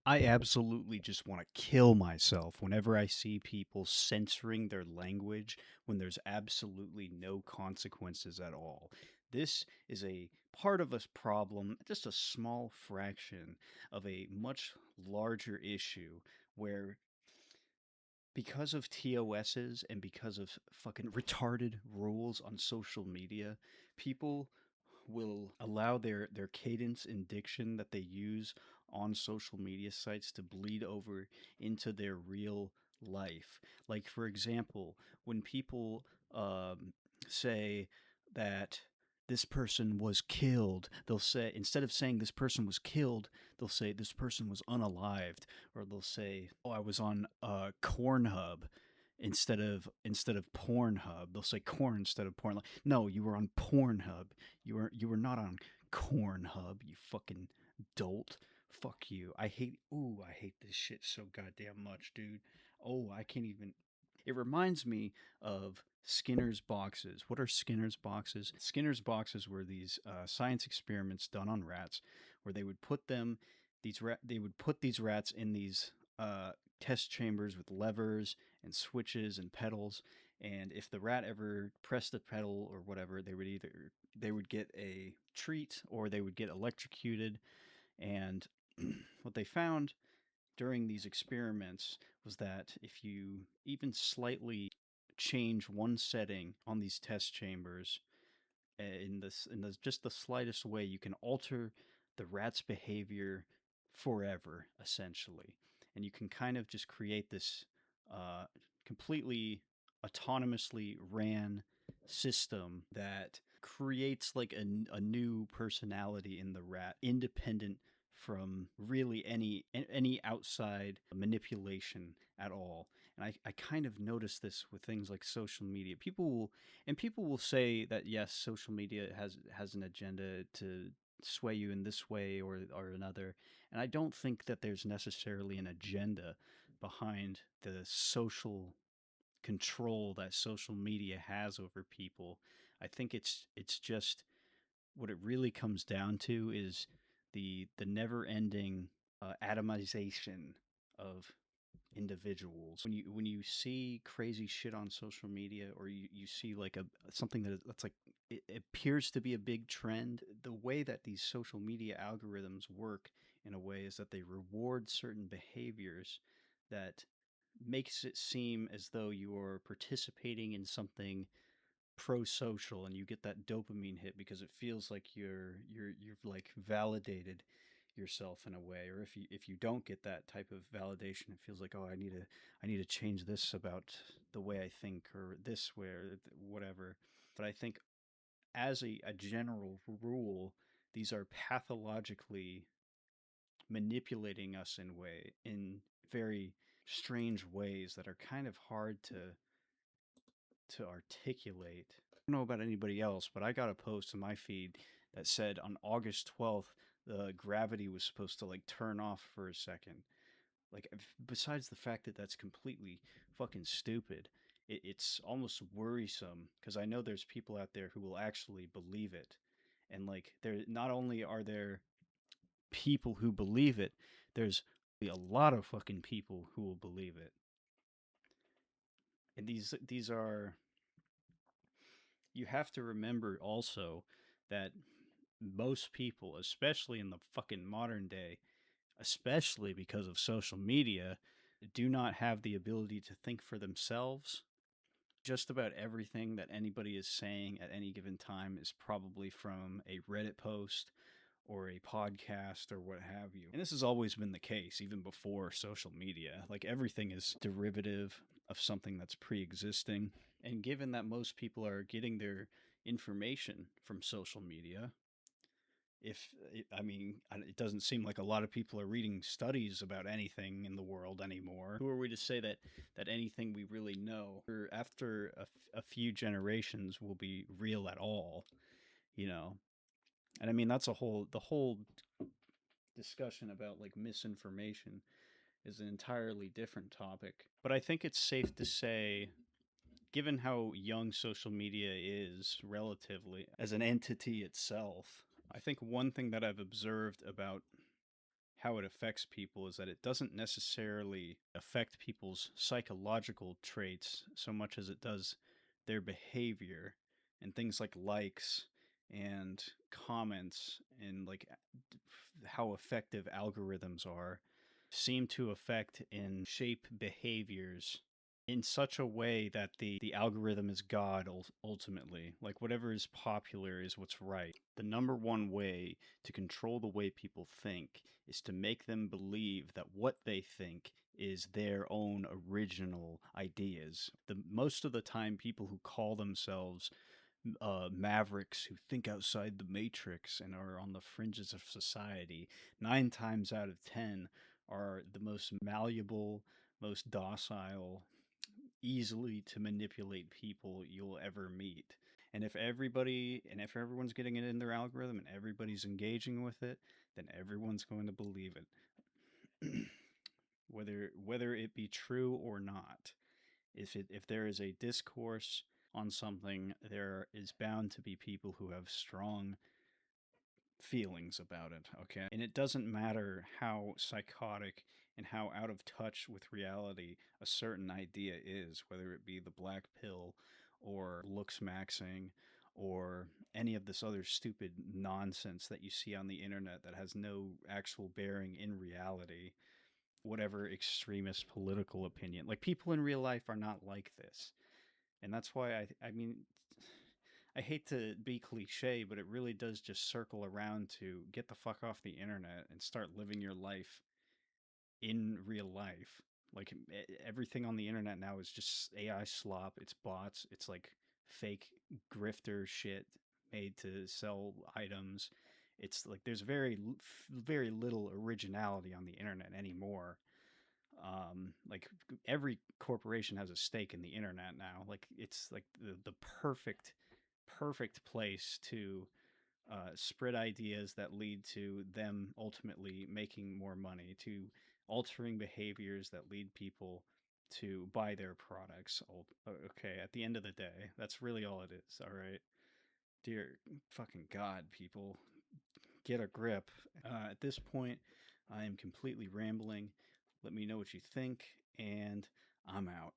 I absolutely just want to kill myself whenever I see people censoring their language when there's absolutely no consequences at all. This is a part of a problem, just a small fraction of a much larger issue where because of TOSs and because of fucking retarded rules on social media, people will allow their cadence and diction that they use on social media sites to bleed over into their real life. Like for example, when people say that this person was killed, they'll say, instead of saying this person was killed, they'll say this person was unalived, or they'll say, "Oh, I was on Cornhub." Instead of Pornhub, they'll say corn instead of porn. Like, no, you were on Pornhub. You were not on Cornhub. You fucking dolt. Fuck you. I hate this shit so goddamn much, dude. Oh, I can't even. It reminds me of Skinner's boxes. What are Skinner's boxes? Skinner's boxes were these science experiments done on rats, where they would put these rats in these test chambers with levers and switches and pedals. And if the rat ever pressed the pedal or whatever, they would get a treat or they would get electrocuted. And what they found during these experiments was that if you even slightly change one setting on these test chambers in just the slightest way, you can alter the rat's behavior forever, essentially. And you can kind of just create this uh, completely autonomously ran system that creates like a new personality in the rat, independent from really any outside manipulation at all. And I kind of notice this with things like social media. People will say that yes, social media has an agenda to sway you in this way or another, and I don't think that there's necessarily an agenda behind the social control that social media has over people. I think it's just what it really comes down to is the never ending atomization of individuals. When you see crazy shit on social media, or you see like a something that's like it appears to be a big trend, the way that these social media algorithms work in a way is that they reward certain behaviors that makes it seem as though you're participating in something pro-social, and you get that dopamine hit because it feels like you've like validated yourself in a way. Or if you don't get that type of validation, it feels like, oh, I need to change this about the way I think, or this way, or whatever. But I think as a general rule, these are pathologically manipulating us in very strange ways that are kind of hard to articulate. I don't know about anybody else, but I got a post in my feed that said on August 12th, the gravity was supposed to like turn off for a second. Like, besides the fact that that's completely fucking stupid, it's almost worrisome because I know there's people out there who will actually believe it. And like, there not only are there people who believe it, there's a lot of fucking people who will believe it. And these are you have to remember also that most people, especially in the fucking modern day, especially because of social media, do not have the ability to think for themselves. Just about everything that anybody is saying at any given time is probably from a Reddit post or a podcast or what have you. And this has always been the case, even before social media. Like, everything is derivative of something that's pre existing. And given that most people are getting their information from social media, if I mean, it doesn't seem like a lot of people are reading studies about anything in the world anymore. Who are we to say that anything we really know or after a few generations will be real at all? You know, and I mean that's a whole the whole discussion about like misinformation is an entirely different topic. But I think it's safe to say, given how young social media is relatively as an entity itself, I think one thing that I've observed about how it affects people is that it doesn't necessarily affect people's psychological traits so much as it does their behavior, and things like likes and comments and like how effective algorithms are seem to affect and shape behaviors in such a way that the algorithm is God ultimately. Like whatever is popular is what's right. The number one way to control the way people think is to make them believe that what they think is their own original ideas. The most of the time people who call themselves mavericks who think outside the matrix and are on the fringes of society, 9 times out of 10 are the most malleable, most docile, easily to manipulate people you'll ever meet. And if everyone's getting it in their algorithm and everybody's engaging with it, then everyone's going to believe it. Whether it be true or not. If there is a discourse on something, there is bound to be people who have strong feelings about it, okay? And it doesn't matter how psychotic and how out of touch with reality a certain idea is, whether it be the black pill or looks maxing or any of this other stupid nonsense that you see on the internet that has no actual bearing in reality, whatever extremist political opinion. Like people in real life are not like this. And that's why I mean I hate to be cliche, but it really does just circle around to get the fuck off the internet and start living your life in real life. Like everything on the internet now is just AI slop. It's bots. It's like fake grifter shit made to sell items. It's like there's very little originality on the internet anymore. Like every corporation has a stake in the internet now. Like it's like the perfect place to spread ideas that lead to them ultimately making more money, to altering behaviors that lead people to buy their products. Okay, at the end of the day, that's really all it is. All right, dear fucking God, people, get a grip. At this point, I am completely rambling. Let me know what you think, and I'm out.